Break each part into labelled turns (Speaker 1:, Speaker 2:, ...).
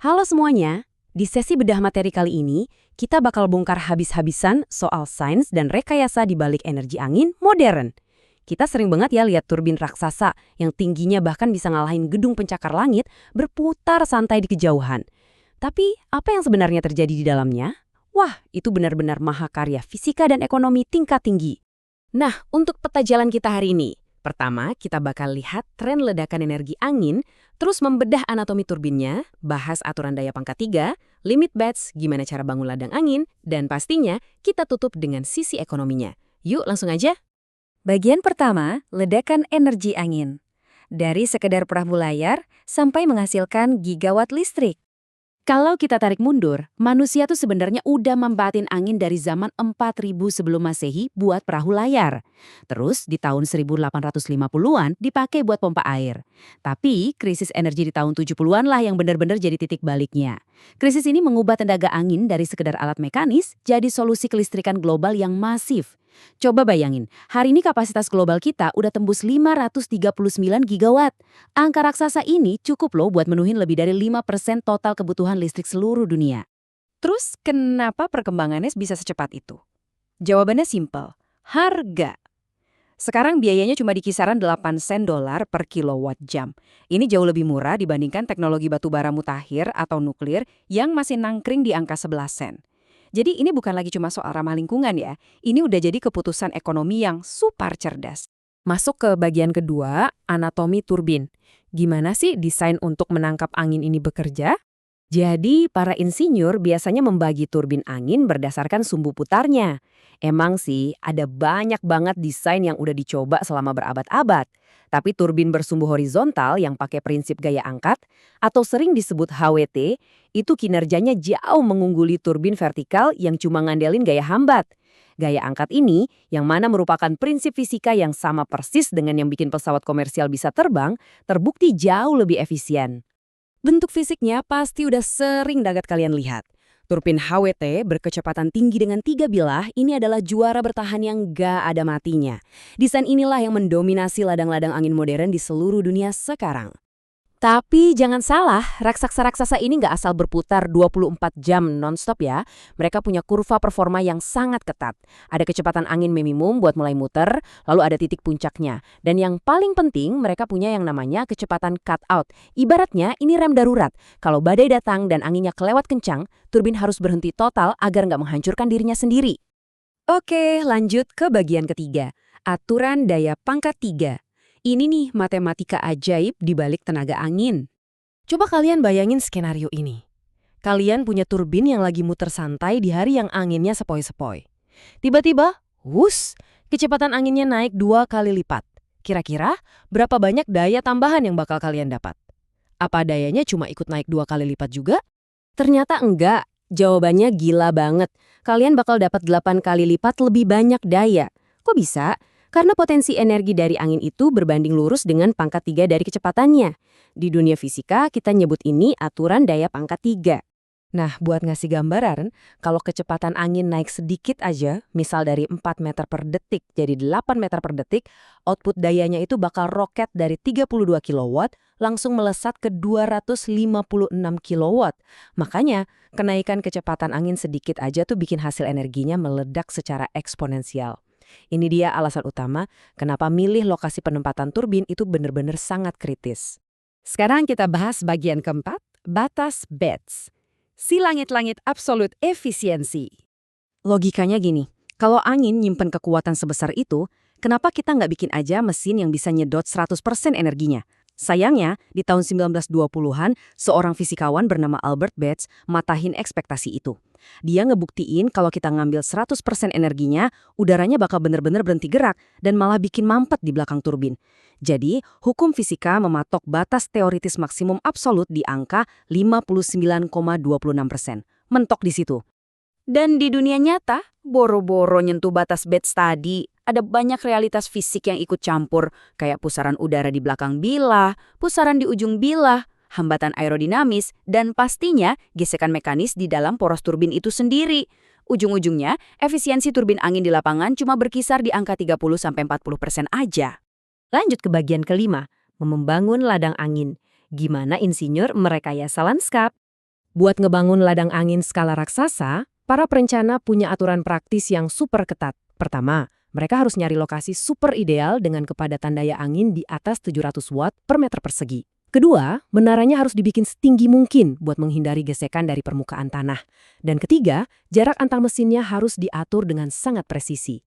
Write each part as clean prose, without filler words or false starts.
Speaker 1: Halo semuanya, di sesi bedah materi kali ini, kita bakal bongkar habis-habisan soal sains dan rekayasa di balik energi angin modern. Kita sering banget ya lihat turbin raksasa yang tingginya bahkan bisa ngalahin gedung pencakar langit berputar santai di kejauhan. Tapi apa yang sebenarnya terjadi di dalamnya? Wah, itu benar-benar mahakarya fisika dan ekonomi tingkat tinggi. Nah, untuk peta jalan kita hari ini, pertama kita bakal lihat tren ledakan energi angin, terus membedah anatomi turbinnya, bahas aturan daya pangkat 3, limit batch, gimana cara bangun ladang angin, dan pastinya kita tutup dengan sisi ekonominya. Yuk langsung aja.
Speaker 2: Bagian pertama, ledakan energi angin. Dari sekedar perahu layar sampai menghasilkan gigawatt listrik.
Speaker 1: Kalau kita tarik mundur, manusia tuh sebenarnya udah membatin angin dari zaman 4000 sebelum Masehi buat perahu layar. Terus di tahun 1850-an dipakai buat pompa air. Tapi krisis energi di tahun 70-an lah yang benar-benar jadi titik baliknya. Krisis ini mengubah tenaga angin dari sekedar alat mekanis jadi solusi kelistrikan global yang masif. Coba bayangin, hari ini kapasitas global kita udah tembus 539 gigawatt. Angka raksasa ini cukup loh buat menuhin lebih dari 5% total kebutuhan listrik seluruh dunia. Terus kenapa perkembangannya bisa secepat itu? Jawabannya simpel, harga. Sekarang biayanya cuma di kisaran 8 sen dolar per kilowatt jam. Ini jauh lebih murah dibandingkan teknologi batubara mutakhir atau nuklir yang masih nangkring di angka 11 sen. Jadi ini bukan lagi cuma soal ramah lingkungan ya, ini udah jadi keputusan ekonomi yang super cerdas. Masuk ke bagian kedua, anatomi turbin. Gimana sih desain untuk menangkap angin ini bekerja? Jadi, para insinyur biasanya membagi turbin angin berdasarkan sumbu putarnya. Emang sih, ada banyak banget desain yang udah dicoba selama berabad-abad. Tapi turbin bersumbu horizontal yang pakai prinsip gaya angkat, atau sering disebut HWT, itu kinerjanya jauh mengungguli turbin vertikal yang cuma ngandelin gaya hambat. Gaya angkat ini, yang mana merupakan prinsip fisika yang sama persis dengan yang bikin pesawat komersial bisa terbang, terbukti jauh lebih efisien. Bentuk fisiknya pasti udah sering dagat kalian lihat. Turbin HWT berkecepatan tinggi dengan 3 bilah ini adalah juara bertahan yang gak ada matinya. Desain inilah yang mendominasi ladang-ladang angin modern di seluruh dunia sekarang. Tapi jangan salah, raksasa-raksasa ini nggak asal berputar 24 jam non-stop ya. Mereka punya kurva performa yang sangat ketat. Ada kecepatan angin minimum buat mulai muter, lalu ada titik puncaknya. Dan yang paling penting, mereka punya yang namanya kecepatan cut-out. Ibaratnya ini rem darurat. Kalau badai datang dan anginnya kelewat kencang, turbin harus berhenti total agar nggak menghancurkan dirinya sendiri. Oke, lanjut ke bagian ketiga. Aturan daya pangkat 3. Ini nih matematika ajaib di balik tenaga angin. Coba kalian bayangin skenario ini. Kalian punya turbin yang lagi muter santai di hari yang anginnya sepoi-sepoi. Tiba-tiba, kecepatan anginnya naik 2 kali lipat. Kira-kira berapa banyak daya tambahan yang bakal kalian dapat? Apa dayanya cuma ikut naik 2 kali lipat juga? Ternyata enggak. Jawabannya gila banget. Kalian bakal dapat 8 kali lipat lebih banyak daya. Kok bisa? Karena potensi energi dari angin itu berbanding lurus dengan pangkat 3 dari kecepatannya. Di dunia fisika, kita nyebut ini aturan daya pangkat 3. Nah, buat ngasih gambaran, kalau kecepatan angin naik sedikit aja, misal dari 4 meter per detik jadi 8 meter per detik, output dayanya itu bakal roket dari 32 kilowatt langsung melesat ke 256 kilowatt. Makanya, kenaikan kecepatan angin sedikit aja tuh bikin hasil energinya meledak secara eksponensial. Ini dia alasan utama kenapa milih lokasi penempatan turbin itu benar-benar sangat kritis. Sekarang kita bahas bagian keempat, batas Betz. Si langit-langit absolut efisiensi. Logikanya gini, kalau angin nyimpen kekuatan sebesar itu, kenapa kita nggak bikin aja mesin yang bisa nyedot 100% energinya? Sayangnya, di tahun 1920-an, seorang fisikawan bernama Albert Betz matahin ekspektasi itu. Dia ngebuktiin kalau kita ngambil 100% energinya, udaranya bakal bener-bener berhenti gerak dan malah bikin mampet di belakang turbin. Jadi, hukum fisika mematok batas teoritis maksimum absolut di angka 59,26%. Mentok di situ. Dan di dunia nyata, boro-boro nyentuh batas Betz tadi, ada banyak realitas fisik yang ikut campur, kayak pusaran udara di belakang bilah, pusaran di ujung bilah, hambatan aerodinamis, dan pastinya gesekan mekanis di dalam poros turbin itu sendiri. Ujung-ujungnya, efisiensi turbin angin di lapangan cuma berkisar di angka 30-40% aja. Lanjut ke bagian kelima, membangun ladang angin. Gimana insinyur merekayasa lanskap?
Speaker 3: Buat ngebangun ladang angin skala raksasa, para perencana punya aturan praktis yang super ketat. Pertama, mereka harus nyari lokasi super ideal dengan kepadatan daya angin di atas 700 watt per meter persegi. Kedua, menaranya harus dibikin setinggi mungkin buat menghindari gesekan dari permukaan tanah. Dan ketiga, jarak antar mesinnya harus diatur dengan sangat presisi.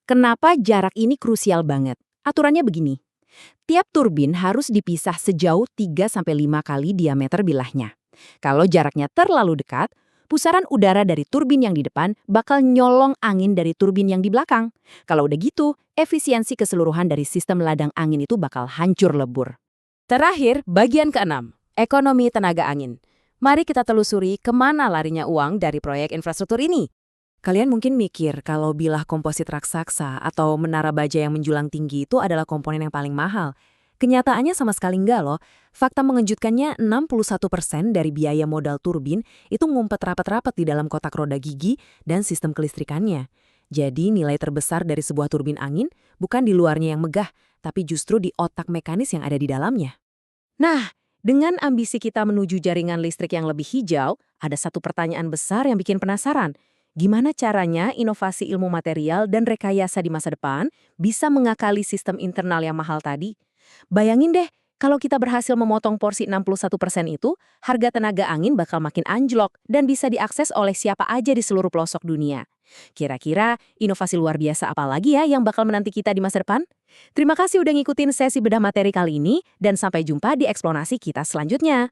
Speaker 1: Kenapa jarak ini krusial banget? Aturannya begini. Tiap turbin harus dipisah sejauh 3-5 kali diameter bilahnya. Kalau jaraknya terlalu dekat, pusaran udara dari turbin yang di depan bakal nyolong angin dari turbin yang di belakang. Kalau udah gitu, efisiensi keseluruhan dari sistem ladang angin itu bakal hancur lebur. Terakhir, bagian keenam, ekonomi tenaga angin. Mari kita telusuri kemana larinya uang dari proyek infrastruktur ini. Kalian mungkin mikir kalau bilah komposit raksasa atau menara baja yang menjulang tinggi itu adalah komponen yang paling mahal. Kenyataannya sama sekali enggak loh. Fakta mengejutkannya 61% dari biaya modal turbin itu ngumpet rapat-rapat di dalam kotak roda gigi dan sistem kelistrikannya. Jadi nilai terbesar dari sebuah turbin angin bukan di luarnya yang megah, tapi justru di otak mekanis yang ada di dalamnya. Nah, dengan ambisi kita menuju jaringan listrik yang lebih hijau, ada satu pertanyaan besar yang bikin penasaran. Gimana caranya inovasi ilmu material dan rekayasa di masa depan bisa mengakali sistem internal yang mahal tadi? Bayangin deh, kalau kita berhasil memotong porsi 61% itu, harga tenaga angin bakal makin anjlok dan bisa diakses oleh siapa aja di seluruh pelosok dunia. Kira-kira inovasi luar biasa apa lagi ya yang bakal menanti kita di masa depan? Terima kasih udah ngikutin sesi bedah materi kali ini dan sampai jumpa di eksplorasi kita selanjutnya.